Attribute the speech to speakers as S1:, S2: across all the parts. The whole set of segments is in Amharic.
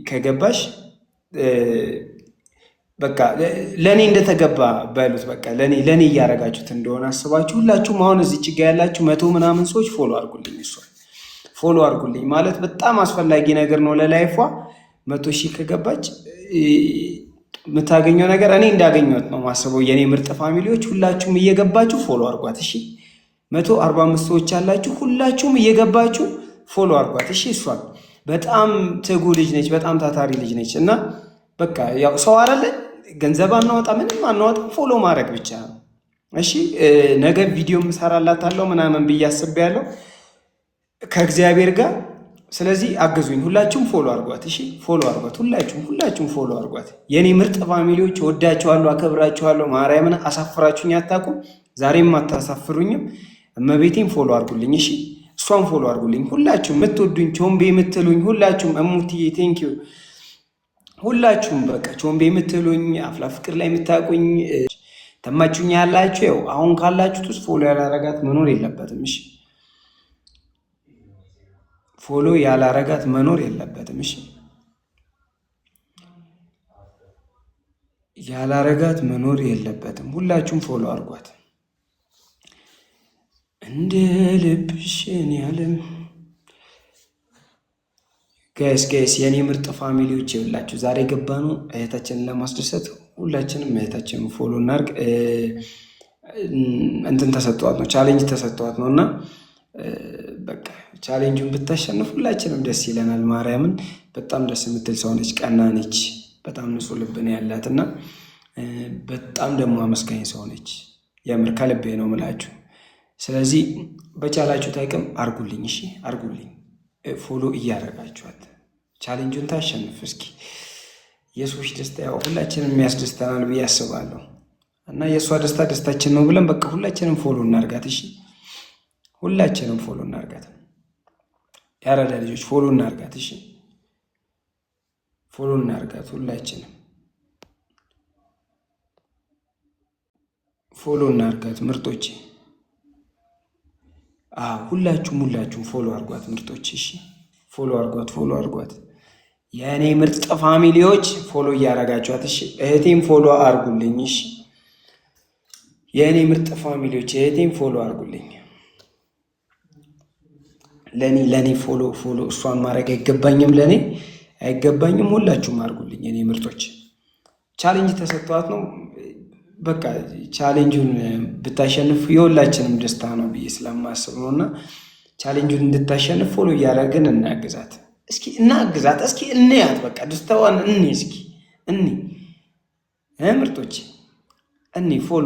S1: ከገባሽ በቃ ለኔ እንደተገባ በሉት። በቃ ለኔ እያረጋችሁት እንደሆነ አስባችሁ ሁላችሁም አሁን እዚህ ጋር ያላችሁ 100 ምናምን ሰዎች ፎሎ አድርጉልኝ። እሷ ፎሎ አድርጉልኝ ማለት በጣም አስፈላጊ ነገር ነው ለላይፏ። 100 ሺህ ከገባች የምታገኘው ነገር እኔ እንዳገኘሁት ነው ማስበው። የኔ ምርጥ ፋሚሊዎች ሁላችሁም እየገባችሁ ፎሎ አድርጓት እሺ። 145 ሰዎች ያላችሁ ሁላችሁም እየገባችሁ ፎሎ አድርጓት እሺ። እሷ በጣም ትጉ ልጅ ነች፣ በጣም ታታሪ ልጅ ነች። እና በቃ ያው ሰው አይደለ ገንዘብ አናወጣ ምንም አናወጣ፣ ፎሎ ማድረግ ብቻ ነው እሺ። ነገ ቪዲዮ እሰራላታለሁ ምናምን ብዬ አስቤያለሁ ከእግዚአብሔር ጋር። ስለዚህ አግዙኝ፣ ሁላችሁም ፎሎ አድርጓት እሺ። ፎሎ አድርጓት፣ ሁላችሁም ፎሎ አድርጓት። የኔ ምርጥ ፋሚሊዎች ወዳችኋለሁ፣ አከብራችኋለሁ። ማርያምን አሳፍራችሁኝ አታውቁም፣ ዛሬም አታሳፍሩኝም። እመቤቴን ፎሎ አድርጉልኝ እሺ። እሷን ፎሎ አድርጉልኝ ሁላችሁም፣ የምትወዱኝ ቾምቤ የምትሉኝ ሁላችሁም፣ እሙትዬ ቴንኪዩ ሁላችሁም። በቃ ቾምቤ የምትሉኝ አፍላ ፍቅር ላይ የምታውቁኝ ተማችሁኝ ያላችሁ ያው አሁን ካላችሁት ውስጥ ፎሎ ያላረጋት መኖር የለበትም እሺ። ፎሎ ያላረጋት መኖር የለበትም እሺ። ያላረጋት መኖር የለበትም። ሁላችሁም ፎሎ አድርጓት። እንደ ልብሽን ያለም ጋይስ የኔ ምርጥ ፋሚሊዎች ይኸውላችሁ ዛሬ ገባኑ እህታችንን ለማስደሰት ሁላችንም እህታችንን ፎሎ እናርግ። እንትን ተሰጥቷት ነው ቻሌንጅ ተሰጥቷት ነው እና በቃ ቻሌንጁን ብታሸንፍ ሁላችንም ደስ ይለናል። ማርያምን በጣም ደስ የምትል ሰው ነች፣ ቀና ነች፣ በጣም ንጹህ ልብ ነው ያላት እና በጣም ደግሞ አመስጋኝ ሰው ነች። የምር ከልቤ ነው ምላችሁ። ስለዚህ በቻላችሁት አቅም አርጉልኝ እሺ፣ አርጉልኝ ፎሎ እያደረጋችኋት ቻሌንጁን ታሸንፍ እስኪ። የሰዎች ደስታ ያው ሁላችንም የሚያስደስተናል ብዬ አስባለሁ እና የእሷ ደስታ ደስታችን ነው ብለን በቃ ሁላችንም ፎሎ እናርጋት እሺ። ሁላችንም ፎሎ እናርጋት፣ ያረዳ ልጆች ፎሎ እናርጋት እሺ። ፎሎ እናርጋት፣ ሁላችንም ፎሎ እናርጋት ምርጦቼ። ሁላችሁም ፎሎ አርጓት ምርጦች እሺ። ፎሎ አርጓት የእኔ ምርጥ ፋሚሊዎች ፎሎ እያረጋችኋት እሺ። እህቴም ፎሎ አርጉልኝ እሺ። የእኔ ምርጥ ፋሚሊዎች እህቴም ፎሎ አርጉልኝ። ለኔ ፎሎ እሷን ማድረግ አይገባኝም፣ ለኔ አይገባኝም። ሁላችሁም አርጉልኝ የኔ ምርጦች። ቻሌንጅ ተሰጥቷት ነው በቃ ቻሌንጁን ብታሸንፍ የሁላችንም ደስታ ነው ብዬ ስለማስብ ነው እና ቻሌንጁን እንድታሸንፍ ፎሎ እያደረግን እናግዛት እስኪ፣ እንያት በቃ ደስታዋን እስኪ ምርጦች ፎሎ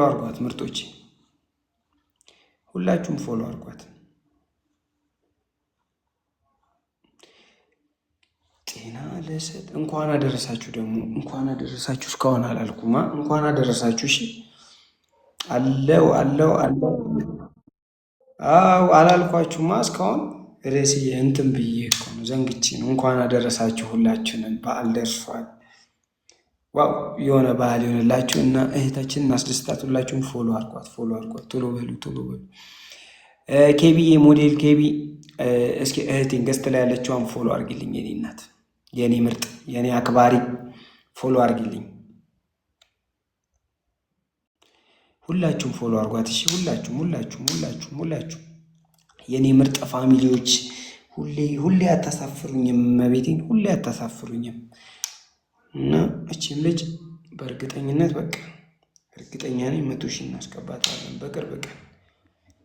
S1: አርጓት ምርጦች። ሁላችሁም ፎሎ አርጓት። ጤና ለሰጥ እንኳን አደረሳችሁ። ደግሞ እንኳን አደረሳችሁ። እስካሁን አላልኩማ። እንኳን አደረሳችሁ እሺ። አለው አላልኳችሁማ እስካሁን ርዕስ እንትን ብዬ እኮ ነው ዘንግቼ ነው። እንኳን አደረሳችሁ ሁላችንን። በዓል ደርሷል። ዋው የሆነ ባህል ይሆንላችሁ እና እህታችንን እናስደስታት። ሁላችሁም ፎሎ አርጓት። ቶሎ በሉ ኬቢ ሞዴል ኬቢ እስኪ እህቴን ገዝት ላይ ያለችዋን ፎሎ አርግልኝ የኔ እናት፣ የኔ ምርጥ፣ የኔ አክባሪ ፎሎ አርግልኝ። ሁላችሁም ፎሎ አርጓት እሺ። ሁላችሁም የኔ ምርጥ ፋሚሊዎች ሁሌ አታሳፍሩኝም፣ መቤቴን ሁሌ አታሳፍሩኝም። እና እቺም ልጅ በእርግጠኝነት በቃ እርግጠኛ ነኝ 100 ሺህ እናስገባታለን በቅርብ ቀን፣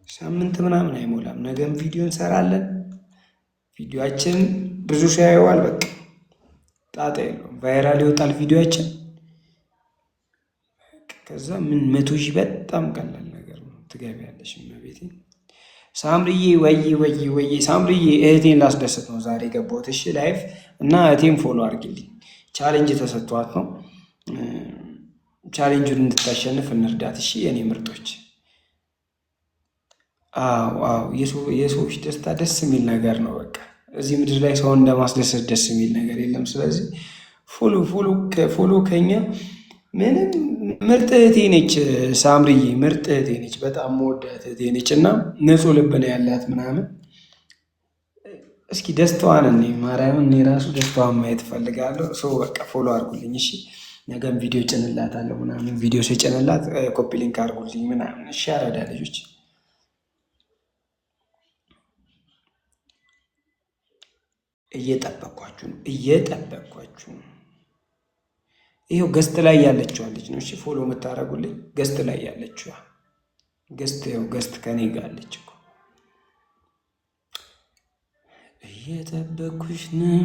S1: ሳምንት ምናምን አይሞላም። ነገም ቪዲዮ እንሰራለን። ቪዲዮአችን ብዙ ሰው ያየዋል። በቃ ጣጣ የለውም፣ ቫይራል ይወጣል ቪዲዮአችን። ከዛ 100 ሺህ በጣም ቀላል ነገር ነው። ትገቢያለሽ መቤቴ። ሳምሪዬ ወይ ሳምሪዬ እህቴን ላስደስት ነው ዛሬ ገባሁት እሺ ላይፍ እና እህቴን ፎሎ አድርጊልኝ። ቻሌንጅ ተሰጥቷት ነው። ቻሌንጁን እንድታሸንፍ እንርዳት እሺ የኔ ምርጦች። የሰዎች ደስታ ደስ የሚል ነገር ነው። በቃ እዚህ ምድር ላይ ሰውን እንደማስደሰት ደስ የሚል ነገር የለም። ስለዚህ ፎሎ ከኛ ምንም ምርጥ እህቴ ነች ሳምሪዬ፣ ምርጥ እህቴ ነች፣ በጣም መወዳት እህቴ ነች እና ንጹህ ልብ ነው ያላት ምናምን። እስኪ ደስታዋን እኔ ማርያምን እኔ ራሱ ደስታዋን ማየት እፈልጋለሁ። ሰው በቃ ፎሎ አድርጉልኝ እሺ። ነገም ቪዲዮ ጭንላታለሁ ምናምን ቪዲዮ ሲጭንላት ኮፒ ሊንክ አድርጉልኝ ምናምን እሺ። አራዳ ልጆች እየጠበኳችሁ ነው፣ እየጠበኳችሁ ነው። ይኸው ገስት ላይ ያለችዋ ልጅ ነው እሺ ፎሎ የምታደርጉልኝ። ገስት ላይ ያለችዋ ገስት ይኸው ገስት ከኔ ጋር አለች እኮ እየጠበኩሽ ነው።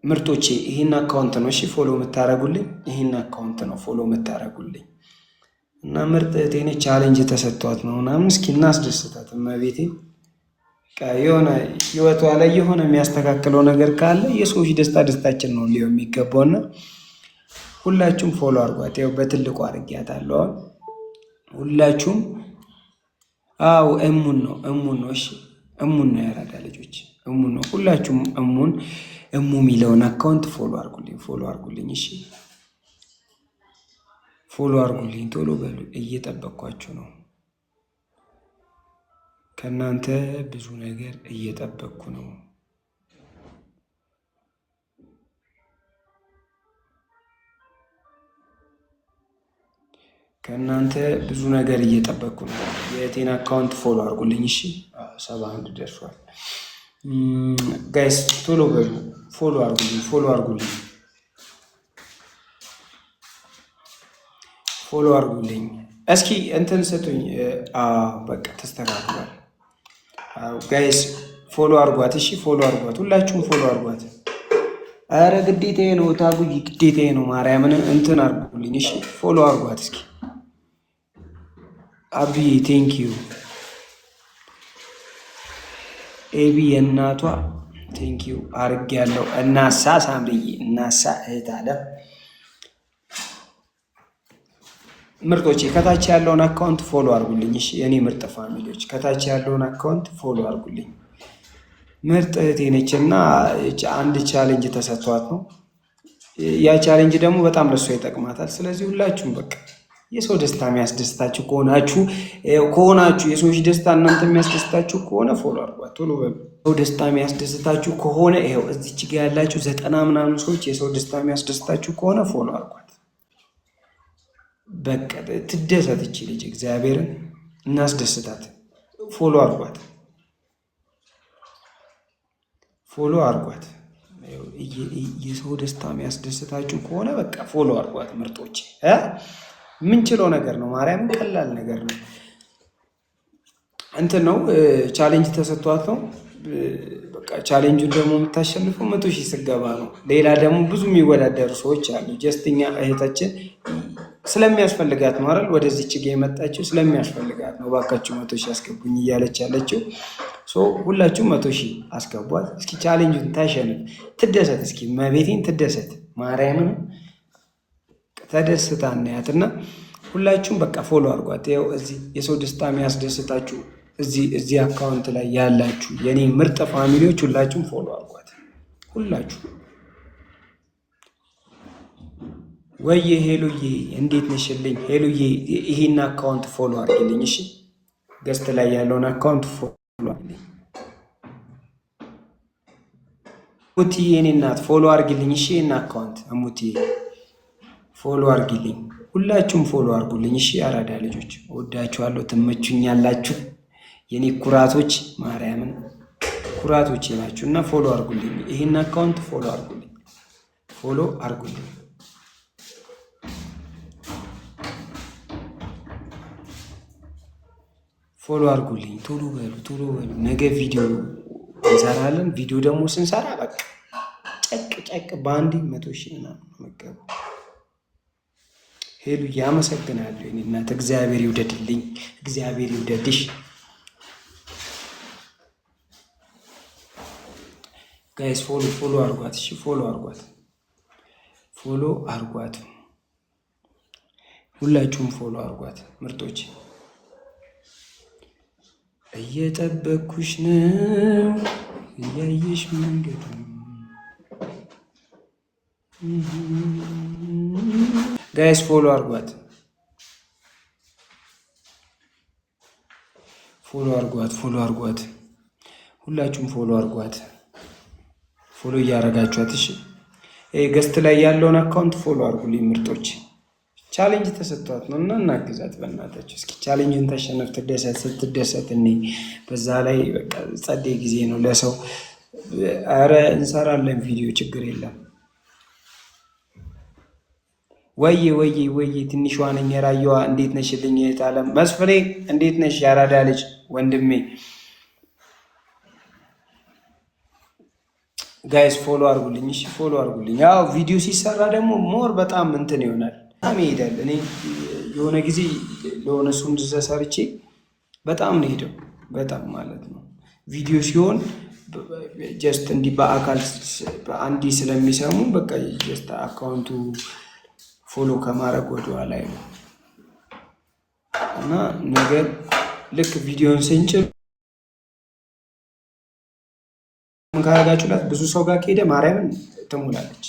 S1: ምርጦቼ ይህን አካውንት ነው እሺ ፎሎ የምታደርጉልኝ። ይህን አካውንት ነው ፎሎ የምታደርጉልኝ እና ምርጥ እህቴ ቻሌንጅ ተሰጥቷት ነው ምናምን። እስኪ እናስደስታት እመቤቴ። የሆነ ህይወቷ ላይ የሆነ የሚያስተካክለው ነገር ካለ የሰዎች ደስታ ደስታችን ነው ሊሆን የሚገባውና ሁላችሁም ፎሎ አድርጓት። ያው በትልቁ አድርጊያታለሁ። ሁላችሁም አው እሙን ነው እሺ፣ እሙን ነው ያራዳ ልጆች፣ እሙን ነው። ሁላችሁም እሙ የሚለውን አካውንት ፎሎ አድርጉልኝ እሺ፣ ፎሎ አድርጉልኝ። ቶሎ በሉ፣ እየጠበቅኳችሁ ነው። ከእናንተ ብዙ ነገር እየጠበቅኩ ነው። ከእናንተ ብዙ ነገር እየጠበቅኩ ነው። የቴን አካውንት ፎሎ አድርጉልኝ እሺ። 71 ደርሷል ጋይስ፣ ቶሎ በሉ ፎሎ አድርጉልኝ። እስኪ እንትን ስጡኝ። በቃ ተስተካክሏል ጋይስ። ፎሎ አድርጓት እሺ፣ ፎሎ አድርጓት። ሁላችሁም ፎሎ አድርጓት። አረ ግዴታዬ ነው ታጉይ፣ ግዴታዬ ነው። ማርያምን እንትን አድርጉልኝ እሺ፣ ፎሎ አድርጓት እስኪ። አቢ ቴንክ ዩ ኤቢ የእናቷ ቴንክ ዩ አርግ ያለው እናሳ ሳምሪዬ እናሳ እህት አለ። ምርጦቼ ከታች ያለውን አካውንት ፎሎ አድርጉልኝ እሺ። የኔ ምርጥ ፋሚሊዎች ከታች ያለውን አካውንት ፎሎ አድርጉልኝ። ምርጥ እህቴ ነች እና አንድ ቻሌንጅ ተሰጥቷት ነው። ያ ቻሌንጅ ደግሞ በጣም ለሷ ይጠቅማታል። ስለዚህ ሁላችሁም በቃ የሰው ደስታ የሚያስደስታችሁ ከሆናችሁ የሰዎች ደስታ እናንተ የሚያስደስታችሁ ከሆነ ፎሎ አድርጓት ቶሎ በሉ። ሰው ደስታ የሚያስደስታችሁ ከሆነ ይኸው እዚች ጋ ያላችሁ 90 ምናምን ሰዎች የሰው ደስታ የሚያስደስታችሁ ከሆነ ፎሎ አድርጓት። በቃ ትደሰት እቺ ልጅ፣ እግዚአብሔርን እናስደስታት። ፎሎ አድርጓት፣ ፎሎ አድርጓት። የሰው ደስታ የሚያስደስታችሁ ከሆነ በቃ ፎሎ አድርጓት ምርጦች። የምንችለው ነገር ነው። ማርያምን ቀላል ነገር ነው። እንትን ነው ቻሌንጅ ተሰጥቷት ነው። በቃ ቻሌንጁን ደግሞ የምታሸንፈው 100,000 ስገባ ነው። ሌላ ደግሞ ብዙ የሚወዳደሩ ሰዎች አሉ። ጀስትኛ እህታችን ስለሚያስፈልጋት ነው አይደል ወደዚህ ችግር የመጣችው፣ ስለሚያስፈልጋት ነው። ባካችሁ 100,000 አስገቡኝ እያለች ያለችው። ሁላችሁም 100,000 አስገቧት። እስኪ ቻሌንጁን ታሸንፍ፣ ትደሰት። እስኪ መቤቴን ትደሰት፣ ማርያምን ተደስታ እናያትና ሁላችሁም በቃ ፎሎ አድርጓት። ያው እዚህ የሰው ደስታ የሚያስደስታችሁ እዚህ አካውንት ላይ ያላችሁ የኔ ምርጥ ፋሚሊዎች ሁላችሁም ፎሎ አድርጓት። ሁላችሁ ወይዬ ሄሉዬ እንዴት ነሽልኝ? ሄሉዬ ይሄን አካውንት ፎሎ አድርግልኝ እሺ። ገስት ላይ ያለውን አካውንት ፎሎ አድርግልኝ። ሙቲዬ የኔ እናት ፎሎ አድርግልኝ እሺ። ይሄን አካውንት ሙቲዬ ፎሎ አድርግልኝ። ሁላችሁም ፎሎ አድርጉልኝ እሺ። አራዳ ልጆች ወዳችኋለሁ፣ ትመቹኛላችሁ። የኔ ኩራቶች ማርያምን ኩራቶች ናችሁ እና ፎሎ አድርጉልኝ። ይሄን አካውንት ፎሎ አድርጉልኝ፣ ፎሎ አድርጉልኝ። ፎሎ አድርጉልኝ። ቶሎ በሉ። ነገ ቪዲዮ እንሰራለን። ቪዲዮ ደግሞ ስንሰራ በቃ ጨቅ በአንዴ 100,000 ምናምን መገቡ። ሄሉ ያመሰግናለሁ የኔ እናት። እግዚአብሔር ይውደድልኝ፣ እግዚአብሔር ይውደድሽ። ጋይስ ፎሎ አድርጓት እሺ። ፎሎ አድርጓት። ሁላችሁም ፎሎ አድርጓት ምርጦች። እየጠበኩሽ ነው እያየሽ መንገዱ ጋይስ ፎሎ አድርጓት። ፎሎ አርጓት፣ ፎሎ አርጓት፣ ሁላችሁም ፎሎ አርጓት፣ ፎሎ እያረጋችኋት። እሺ ገስት ላይ ያለውን አካውንት ፎሎ አርጉልኝ ምርጦች። ቻሌንጅ ተሰጥቷት ነው እና እናግዛት በእናታችሁ። እስኪ ቻሌንጅን ተሸነፍ፣ ትደሰት። ስትደሰት እኔ በዛ ላይ በቃ ጸዴ ጊዜ ነው ለሰው። አረ እንሰራለን ቪዲዮ፣ ችግር የለም። ወዬ ወዬ ወዬ ትንሿ ነኝ የራየዋ። እንዴት ነሽልኝ? የታለም መስፍሬ እንዴት ነሽ? ያራዳ ልጅ ወንድሜ። ጋይስ ፎሎ አርጉልኝ፣ እሺ ፎሎ አርጉልኝ። ያው ቪዲዮ ሲሰራ ደግሞ ሞር በጣም እንትን ይሆናል፣ በጣም ይሄዳል። እኔ የሆነ ጊዜ ለሆነ እሱ ሰርቼ በጣም ነው ሄደው፣ በጣም ማለት ነው። ቪዲዮ ሲሆን ጀስት እንዲህ በአካል በአንዲ ስለሚሰሙ በቃ ጀስት አካውንቱ ፎሎ ከማድረግ ወደኋላ ነው እና ነገር ልክ ቪዲዮን ስንጭር ምን ካረጋችሁላት ብዙ ሰው ጋር ከሄደ ማርያምን ትሞላለች።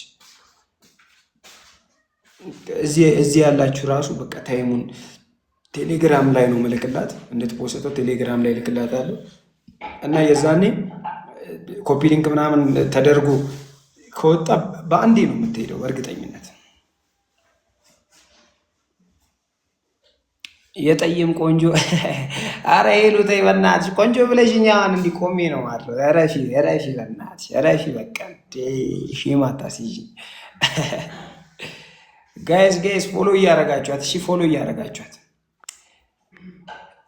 S1: እዚህ ያላችሁ ራሱ በቃ ታይሙን ቴሌግራም ላይ ነው ምልክላት፣ እንድትፖስተው ቴሌግራም ላይ ልክላታለሁ እና የዛኔ ኮፒ ሊንክ ምናምን ተደርጎ ከወጣ በአንዴ ነው የምትሄደው በእርግጠኝነት። የጠይም ቆንጆ አረ ሄሉ ተይ በእናትሽ ቆንጆ ብለሽኛን እንዲህ ቆሜ ነው ማለት ነው። ረፊ በእናትሽ ረፊ በቃ ሺማታ ሲጂ ጋይስ ፎሎ እያረጋችኋት፣ እሺ ፎሎ እያረጋችኋት፣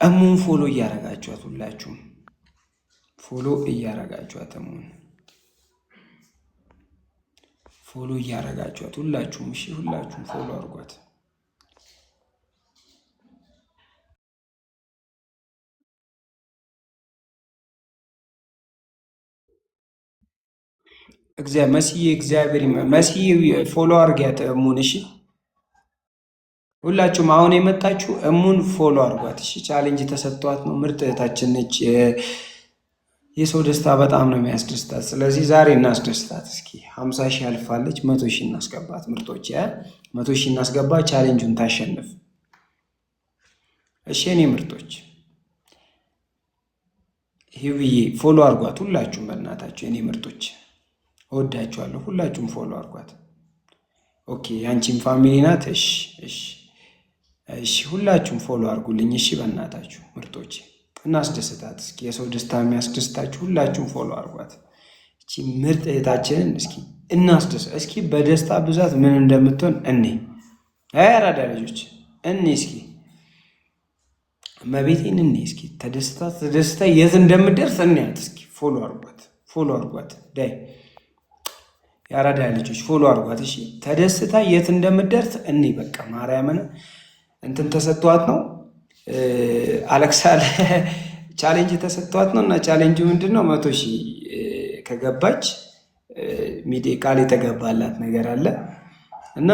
S1: እሙን ፎሎ እያረጋችኋት፣ ሁላችሁም ፎሎ እያረጋችኋት፣ እሙን ፎሎ እያረጋችኋት፣ ሁላችሁም እሺ ሁላችሁም ፎሎ አድርጓት። መስዬ እግዚአብሔር መስዬ ፎሎ አርጊያት እሙን። እሺ ሁላችሁም አሁን የመጣችሁ እሙን ፎሎ አርጓት። እሺ ቻሌንጅ ተሰጥቷት ነው። ምርጥ እህታችን ነች። የሰው ደስታ በጣም ነው የሚያስደስታት። ስለዚህ ዛሬ እናስደስታት። እስኪ 50 ሺህ አልፋለች፣ 100 ሺህ እናስገባት ምርጦች። 100 ሺህ እናስገባ፣ ቻሌንጁን ታሸንፍ። እሺ እኔ ምርጦች ይብዬ ፎሎ አርጓት ሁላችሁም በእናታችሁ የኔ ምርጦች እወዳችኋለሁ። ሁላችሁም ፎሎ አርጓት። ኦኬ ያንቺም ፋሚሊ ናት። እሺ ሁላችሁም ፎሎ አርጉልኝ። እሺ በእናታችሁ ምርጦች እናስደስታት። እስኪ የሰው ደስታ የሚያስደስታችሁ ሁላችሁም ፎሎ አርጓት። እቺ ምርጥ እህታችንን እስኪ እናስደስት። እስኪ በደስታ ብዛት ምን እንደምትሆን እኔ አራዳ ልጆች እኔ እስኪ መቤቴን እኔ እስኪ ተደስታ የት እንደምደርስ እንያት። እስኪ ፎሎ አርጓት ዳይ የአራዳ ልጆች ፎሎ አርጓት። እሺ ተደስታ የት እንደምደርስ እኔ በቃ ማርያምን እንትን ተሰጥቷት ነው አለክሳል ቻሌንጅ ተሰጥቷት ነው እና ቻሌንጁ ምንድን ነው? 100 ሺህ ከገባች ቃል የተገባላት ነገር አለ እና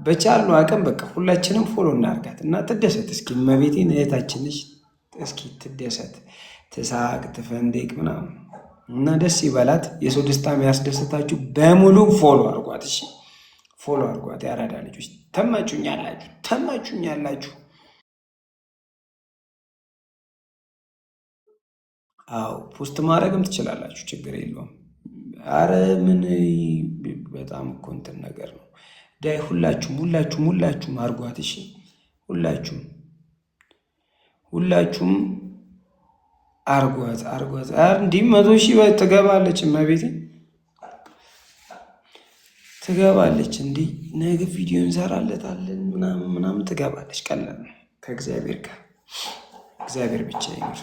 S1: በቻልነው አቅም በቃ ሁላችንም ፎሎ እናርጋት እና ትደሰት። እስኪ መቤቴን እህታችንሽ እስኪ ትደሰት፣ ትሳቅ፣ ትፈንዴቅ ምናምን እና ደስ ይበላት። የሰው ደስታ የሚያስደስታችሁ በሙሉ ፎሎ አርጓት። እሺ ፎሎ አርጓት። የአራዳ ልጆች ተመቹኛላችሁ። አዎ ፖስት ማድረግም ትችላላችሁ፣ ችግር የለውም። አረ ምን በጣም እኮ እንትን ነገር ነው። ዳይ ሁላችሁም አርጓት። እሺ ሁላችሁም አርጓት። እንዲህ 100 ሺህ ትገባለች፣ እመቤቴ ትገባለች። እንዲህ ነገ ቪዲዮ እንሰራለታለን ምናምን ትገባለች። ቀላል ነው ከእግዚአብሔር ጋር፣ እግዚአብሔር ብቻ ይኖር።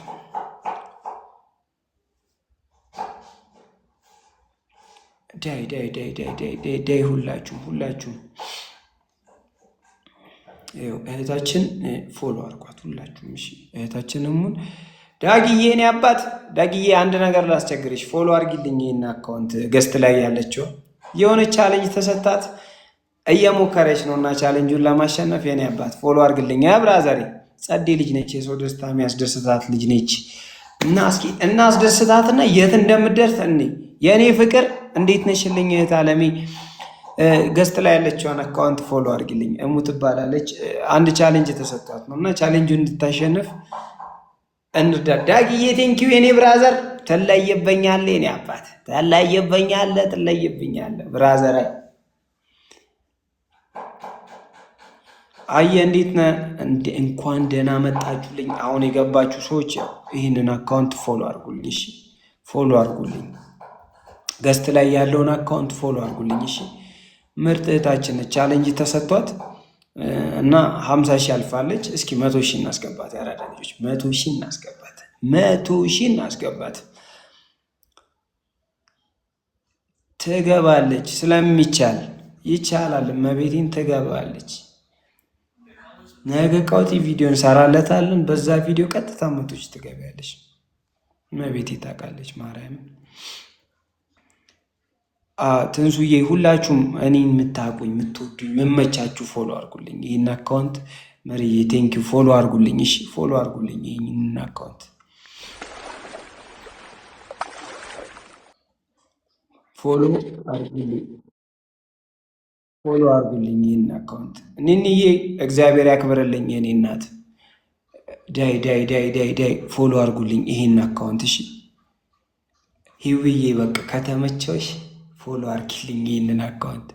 S1: ዳይ ሁላችሁም እህታችን ፎሎ አርጓት ሁላችሁም። እሺ እህታችን እሙን ዳግዬ፣ እኔ አባት ዳግዬ አንድ ነገር ላስቸግርሽ፣ ፎሎ አርጊልኝ። ይሄን አካውንት ገስት ላይ ያለችው የሆነ ቻሌንጅ ተሰጣት እየሞከረች ነው እና ቻሌንጁን ለማሸነፍ የኔ አባት ፎሎ አርግልኝ። ብራዘሬ ጸዴ ልጅ ነች፣ የሰው ደስታ የሚያስደስታት ልጅ ነች እና እስኪ እናስደስታትና የት እንደምደርስ እኔ የእኔ ፍቅር እንዴት ነሽልኝ እህት አለሜ። ገስት ላይ ያለችውን አካውንት ፎሎ አርግልኝ። እሙ ትባላለች። አንድ ቻሌንጅ ተሰጥቷት ነው እና ቻሌንጁን እንድታሸንፍ እንርዳዳግዬ ቴንኪው የኔ ብራዘር። ትለይብኛለህ የኔ አባት ትለይብኛለህ፣ ትለይብኛለህ ብራዘር። አየ እንዴት ነህ? እንኳን ደህና መጣችሁልኝ። አሁን የገባችሁ ሰዎች ይህንን አካውንት ፎሎ አድርጉልኝ። እሺ ፎሎ አድርጉልኝ። ገስት ላይ ያለውን አካውንት ፎሎ አድርጉልኝ። እሺ ምርጥ እህታችን ቻሌንጅ ተሰጥቷት እና 50 ሺህ አልፋለች። እስኪ 100 ሺህ እናስገባት። ያራዳ ልጆች 100 ሺህ እናስገባት፣ 100 ሺህ እናስገባት። ትገባለች፣ ስለሚቻል ይቻላል። እመቤቴን ትገባለች። ነገ ቀውጢ ቪዲዮ እንሰራለታለን። በዛ ቪዲዮ ቀጥታ 100 ሺህ ትገቢያለች። እመቤቴ ታውቃለች ማርያምን። ትንሱዬ ሁላችሁም እኔን የምታውቁኝ የምትወዱኝ የምመቻችሁ ፎሎ አድርጉልኝ ይህን አካውንት። መሪዬ ቴንኪው ፎሎ አድርጉልኝ። እሺ ፎሎ አድርጉልኝ ይህን አካውንት ፎሎ አድርጉልኝ፣ ፎሎ አድርጉልኝ ይህን አካውንት። እኔንዬ እግዚአብሔር ያክብርልኝ የኔ እናት። ዳይ ዳይ ዳይ ዳይ ዳይ ፎሎ አድርጉልኝ ይህን አካውንት። እሺ ሂውዬ በቃ ከተመቸሽ ፎሎ አርኪልኝ ይህንን አካውንት።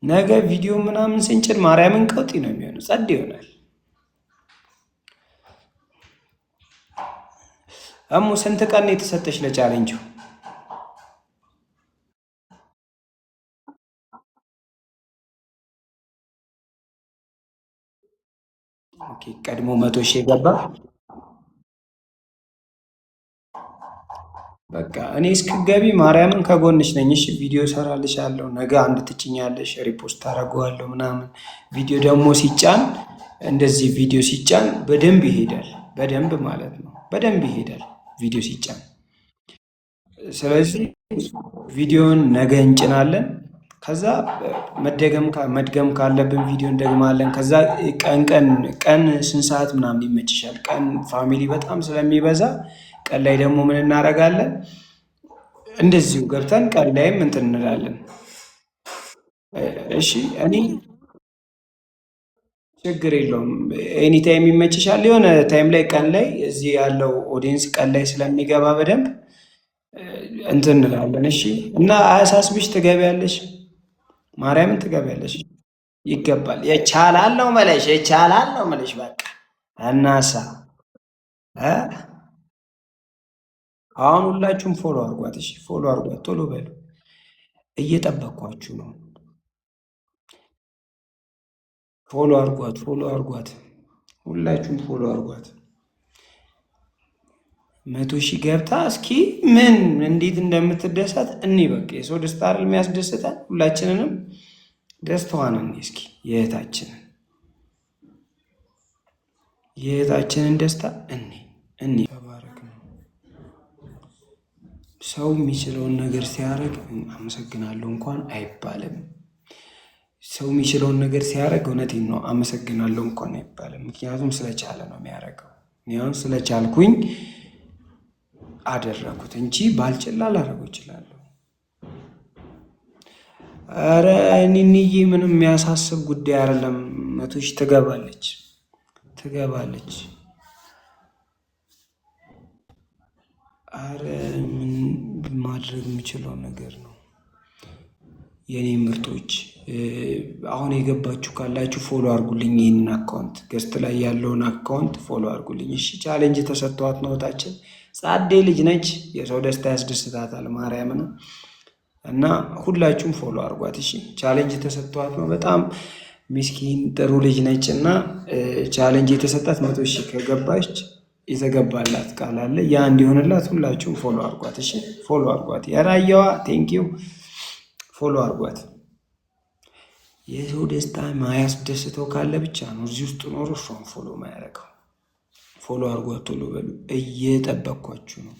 S1: ነገ ቪዲዮ ምናምን ስንጭን ማርያምን ቀውጢ ነው የሚሆነው፣ ጸድ ይሆናል። እሙ ስንት ቀን የተሰጠች ለቻሌንጁ? ቀድሞ 100 ሺህ የገባ በቃ እኔ እስክገቢ ማርያምን ከጎንሽ ነኝ። እሺ ቪዲዮ ሰራልሻለሁ። ነገ አንድ ትጭኛለሽ፣ ሪፖስት ታደርገዋለሁ ምናምን። ቪዲዮ ደግሞ ሲጫን እንደዚህ ቪዲዮ ሲጫን በደንብ ይሄዳል፣ በደንብ ማለት ነው፣ በደንብ ይሄዳል ቪዲዮ ሲጫን። ስለዚህ ቪዲዮን ነገ እንጭናለን። ከዛ መድገም ካለብን ቪዲዮ እንደግማለን። ከዛ ቀን ስንት ሰዓት ምናምን ይመችሻል? ቀን ፋሚሊ በጣም ስለሚበዛ ቀን ላይ ደግሞ ምን እናደርጋለን? እንደዚሁ ገብተን ቀን ላይም እንትን እንላለን። እሺ እኔ ችግር የለውም። ኤኒታይም ይመችሻል። የሆነ ታይም ላይ ቀን ላይ እዚህ ያለው ኦዲየንስ ቀን ላይ ስለሚገባ በደንብ እንትን እንላለን። እሺ እና አያሳስብሽ፣ ትገቢያለሽ፣ ማርያምን ትገቢያለሽ። ይገባል። የቻላል ነው መለሽ፣ የቻላል ነው መለሽ። በቃ እናሳ አሁን ሁላችሁም ፎሎ አርጓት። እሺ ፎሎ አርጓት፣ ቶሎ በሉ። እየጠበቅኳችሁ ነው። ፎሎ አርጓት፣ ፎሎ አርጓት፣ ሁላችሁም ፎሎ አርጓት። 100 ሺህ ገብታ እስኪ ምን እንዴት እንደምትደሰት እኔ በቃ የሰው ደስታ አይደል የሚያስደስተን? ሁላችንንም ደስታዋን እኔ እስኪ የእህታችንን ደስታ እኔ ተባረክ ነው። ሰው የሚችለውን ነገር ሲያደርግ አመሰግናለሁ እንኳን አይባልም። ሰው የሚችለውን ነገር ሲያደርግ እውነቴን ነው አመሰግናለሁ እንኳን አይባልም። ምክንያቱም ስለቻለ ነው የሚያደርገው። እኔውን ስለቻልኩኝ አደረኩት እንጂ ባልችል ላላደርገው እችላለሁ። ኧረ እኔንዬ ምንም የሚያሳስብ ጉዳይ አይደለም። 100 ሺህ ትገባለች። አረ ምን ማድረግ የምችለው ነገር ነው የኔ ምርጦች። አሁን የገባችሁ ካላችሁ ፎሎ አድርጉልኝ ይህንን አካውንት፣ ገስት ላይ ያለውን አካውንት ፎሎ አድርጉልኝ። እሺ ቻሌንጅ ተሰጥቷት ነው እህታችን፣ ጻዴ ልጅ ነች። የሰው ደስታ ያስደስታታል ማርያምን። እና ሁላችሁም ፎሎ አድርጓት። እሺ ቻሌንጅ ተሰጥቷት ነው። በጣም ሚስኪን ጥሩ ልጅ ነች እና ቻሌንጅ የተሰጣት 100 ሺህ ከገባች የተገባላት ቃል አለ። ያ እንዲሆንላት ሁላችሁም ፎሎ አድርጓት። እሺ ፎሎ አድርጓት። የራያዋ ቴንኪው ፎሎ አድርጓት። የሰው ደስታ ማያስደስተው ካለ ብቻ ነው እዚህ ውስጥ ኖሮ እሷን ፎሎ ማያደርገው። ፎሎ አድርጓት። ቶሎ በሉ፣ እየጠበቅኳችሁ ነው።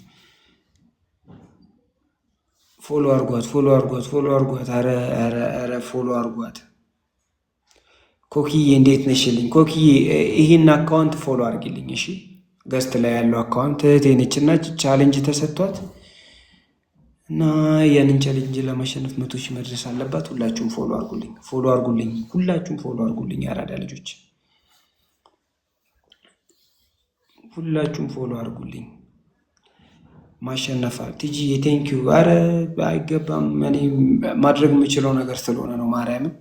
S1: ፎሎ አድርጓት፣ ፎሎ አድርጓት፣ ፎሎ አድርጓት። ኧረ ፎሎ አድርጓት። ኮኪዬ እንዴት ነሽልኝ? ኮኪዬ ይህን አካውንት ፎሎ አድርጊልኝ እሺ። ገስት ላይ ያለው አካውንት እህቴ ነች እና ቻሌንጅ ተሰጥቷት እና ያንን ቻሌንጅ ለማሸነፍ 100 ሺህ መድረስ አለባት። ሁላችሁም ፎሎ አድርጉልኝ፣ ፎሎ አድርጉልኝ፣ ሁላችሁም ፎሎ አድርጉልኝ። ያራዳ ልጆች ሁላችሁም ፎሎ አድርጉልኝ። ማሸነፋል ቲጂ ቴንኪዩ። አረ አይገባም። እኔ ማድረግ የምችለው ነገር ስለሆነ ነው ማርያምን